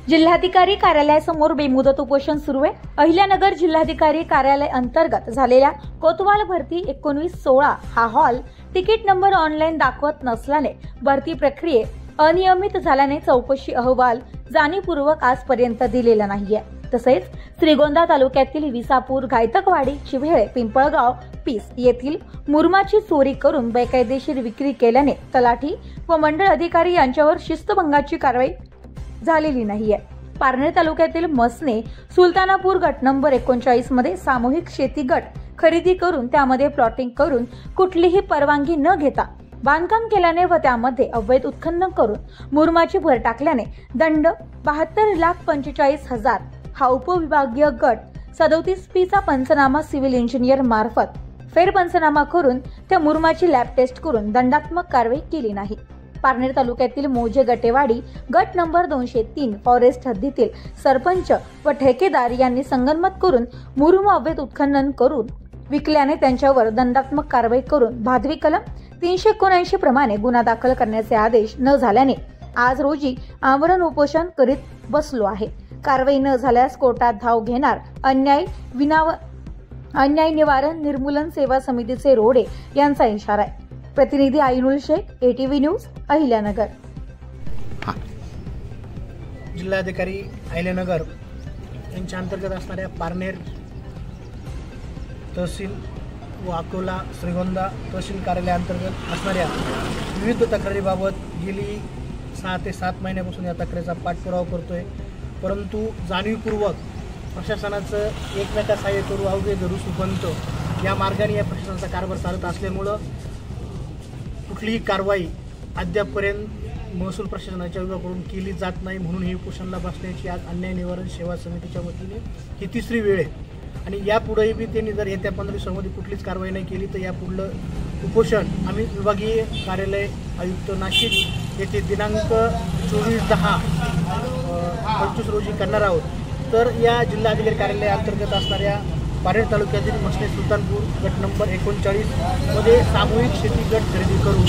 जिल्हाधिकारी कार्यालयासमोर बेमुदत उपोषण सुरू आहे। अहिल्यानगर जिल्हाधिकारी कार्यालय अंतर्गत झालेल्या कोतवाल भरती 1916 हा हॉल तिकीट नंबर ऑनलाईन दाखवत नसल्याने भरती प्रक्रियेत अनियमित झाल्याने चौकशी अहवाल जाणीवपूर्वक आजपर्यंत दिलेला नाहीये। तसेच श्रीगोंदा तालुक्यातील विसापूर, गायतकवाडी, चिभेळे, पिंपळगाव, पीस येथील मुरमाची चोरी करून बेकायदेशीर विक्री केल्याने तलाठी व मंडळ अधिकारी यांच्यावर शिस्तभंगाची कारवाई झालेली नाहीये। पारनेर तालुक्यातील मसने सुलतानापूर गट नंबर 39 मध्ये सामूहिक शेती गट खरेदी करून त्यामध्ये प्लॉटिंग करून कुठलीही परवानगी न घेता बांधकाम केल्याने व त्यामध्ये अवैध उत्खनन करून मुरमाची भर टाकल्याने दंड 72,45,000 हा उपविभागीय गट 37P चा पंचनामा सिव्हिल इंजिनियर मार्फत फेर पंचनामा करून त्या मुरमाची लॅब टेस्ट करून दंडात्मक कारवाई केली नाही। पारनेर तालुक्यातील मोजे गटेवाडी गट नंबर 203 फॉरेस्ट हद्दीतील सरपंच व ठेकेदार यांनी संगनमत करून मुरुम अवैध उत्खनन करून विकल्याने त्यांच्यावर दंडात्मक कारवाई करून भादवी कलम 379 प्रमाणे गुन्हा दाखल करण्याचे आदेश न झाल्याने आज रोजी आमरण उपोषण करीत बसलो आहे। कारवाई न झाल्यास कोर्टात धाव घेणार। अन्याय निवारण निर्मूलन सेवा समितीचे रोडे यांचा इशारा आहे। प्रतिनिधी आईनुल शेख, ATV न्यूज, अहिल्यानगर। जिल्हाधिकारी अहिल्यानगर यांच्या अंतर्गत असणाऱ्या पारनेर तहसील व अकोला श्रीगोंदा तहसील कार्यालयाअंतर्गत असणाऱ्या विविध तक्रारीबाबत गेली 6 ते 7 महिन्यापासून या तक्रारीचा पाठपुरावा करतोय, परंतु जाणीवपूर्वक प्रशासनाचं एकमेका सहाय्य करू अवघे धरू सुपंत या मार्गाने या प्रशासनाचा कारभार चालत असल्यामुळं कुठलीही कारवाई अद्यापपर्यंत महसूल प्रशासनाच्या विभागाकडून केली जात नाही। म्हणून ही उपोषणाला बसण्याची आज अन्याय निवारण सेवा समितीच्या वतीने ही 3री वेळ आहे आणि यापुढेही बी त्यांनी जर येत्या 15 दिवसामध्ये कुठलीच कारवाई नाही केली तर यापुढलं उपोषण आम्ही विभागीय कार्यालय आयुक्त नाशिक येथे दिनांक 24/10/25 रोजी करणार आहोत। तर या जिल्हाधिकारी कार्यालयाअंतर्गत असणाऱ्या पारनेर तालुक्यातील मसने सुलतानपूर गट नंबर 39 मध्ये सामूहिक शेती गट खरेदी करून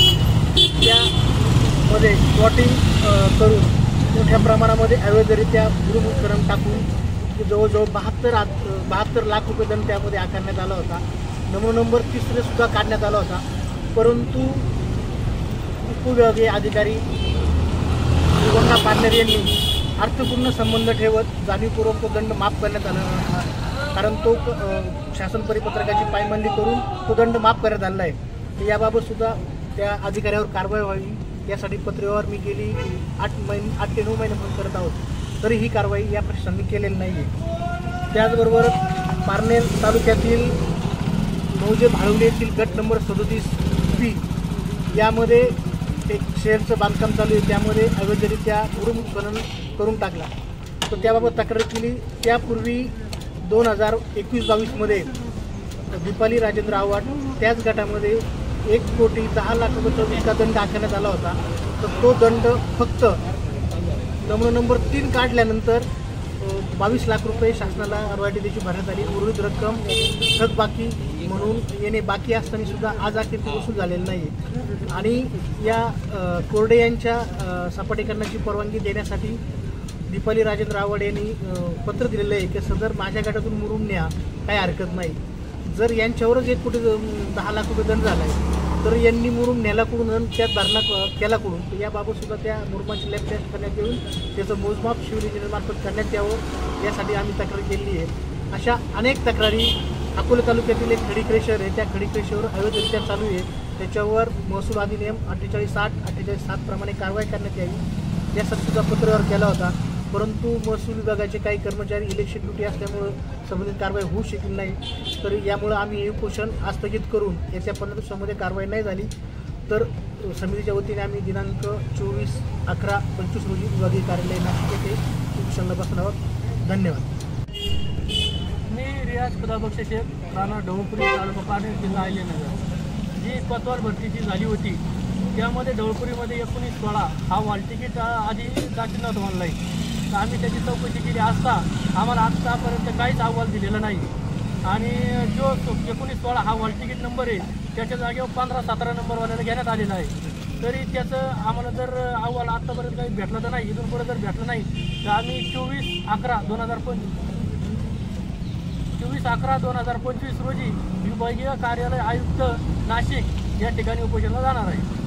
त्यामध्ये प्लॉटिंग करून मोठ्या प्रमाणामध्ये अवैधरित्या मुरुम उत्खनन टाकून जवळजवळ 72 लाख रुपये दंड त्यामध्ये आकारण्यात आला होता। नमो नंबर 3 सुद्धा काढण्यात आला होता, परंतु उपविभागीय अधिकारी श्रीगोंदा पारनेर यांनी अर्थपूर्ण संबंध ठेवत जाणीवपूर्वक दंड माफ करण्यात आला, कारण तो शासन परिपत्रकाची पायमल्ली करून तो दंड माफ करण्यात आलेला आहे। याबाबत सुद्धा त्या अधिकाऱ्यावर कारवाई व्हावी यासाठी पत्रव्यवहार मी गेली 8 ते 9 महिन्यापासून करत आहोत, तरी ही कारवाई या प्रशासनाने केलेली नाही आहे। त्याचबरोबर पारनेर तालुक्यातील मौजे भाळवली येथील गट नंबर 37P यामध्ये एक शेअरचं बांधकाम चालू आहे, त्यामध्ये अवैधरित्या मुरुम उत्खनन करून टाकला, तर त्याबाबत तक्रार केली। त्यापूर्वी 2021-22 मध्ये दीपाली राजेंद्र आव्हाड त्याच गटामध्ये 1,10,00,000 रुपये दंड आकारण्यात आला होता, तर तो दंड फक्त नमुना नंबर 3 काढल्यानंतर 22 लाख रुपये शासनाला रॉयल्टी त्याची भरण्यात आली। उर्वरित रक्कम थकबाकी म्हणून येणे बाकी असताना सुद्धा आज अखेर ती वसूल झालेली नाही। आणि या कोरडे यांच्या सपाटीकरणाची परवानगी देण्यासाठी दीपाली राजेंद्र आव्हाड यांनी पत्र दिलेलं आहे की सदर माझ्या गटातून मुरुम न्या, काही हरकत नाही। जर यांच्यावरच 1,10 लाख रुपये दंड झाला आहे तर यांनी मुरुम न्यायला कडून त्यात भरणा केला कडून, तर याबाबत सुद्धा त्या मुरुमाची लॅब टेस्ट करण्यात येऊन त्याचं मोजमाप सिव्हिल इंजिनियर मार्फत करण्यात यावं यासाठी आम्ही तक्रार केलेली आहे। अशा अनेक तक्रारी अकोला तालुक्यातील एक खडी क्रेशर आहे, त्या खडी क्रेशरवर अवैधरित्या चालू आहे, त्याच्यावर महसूल अधिनियम 4860 48:7 प्रमाणे कारवाई करण्यात यावी यासाठी सुद्धा पत्रव्यवहार केला होता, परंतु महसूल विभागाचे काही कर्मचारी इलेक्शन ड्युटी असल्यामुळे संबंधित कारवाई होऊ शकली नाही। तर यामुळे आम्ही हे उपोषण स्थगित करून येत्या 15 दिवसामध्ये कारवाई नाही झाली तर समितीच्या वतीने आम्ही दिनांक 24/11/25 रोजी विभागीय कार्यालय नाशिक येथे उपोषणाला बसणार आहोत। धन्यवाद। मी रियाज खुदाबख्श शेख, राहणार ढवळपुरी, तालुका पारनेर, जिल्हा अहिल्यानगर। जी कोतवाल भरतीची झाली होती त्यामध्ये ढवळपुरीमध्ये 1916 हा हॉल तिकीट आधी दाखल नव्हतं ऑनलाईन, तर आम्ही त्याची चौकशी केली असता आम्हाला आतापर्यंत काहीच अहवाल दिलेला नाही। आणि जो 1916 हा हॉल तिकीट नंबर आहे त्याच्या जागेवर 15-17 नंबरवाल्याला घेण्यात आलेला आहे। तरी त्याचं आम्हाला जर अहवाल आत्तापर्यंत काही भेटला तर नाही, इथून पुढे जर भेटलं नाही तर आम्ही 24/11/2025 रोजी विभागीय कार्यालय आयुक्त नाशिक या ठिकाणी उपोषणाला जाणार आहे.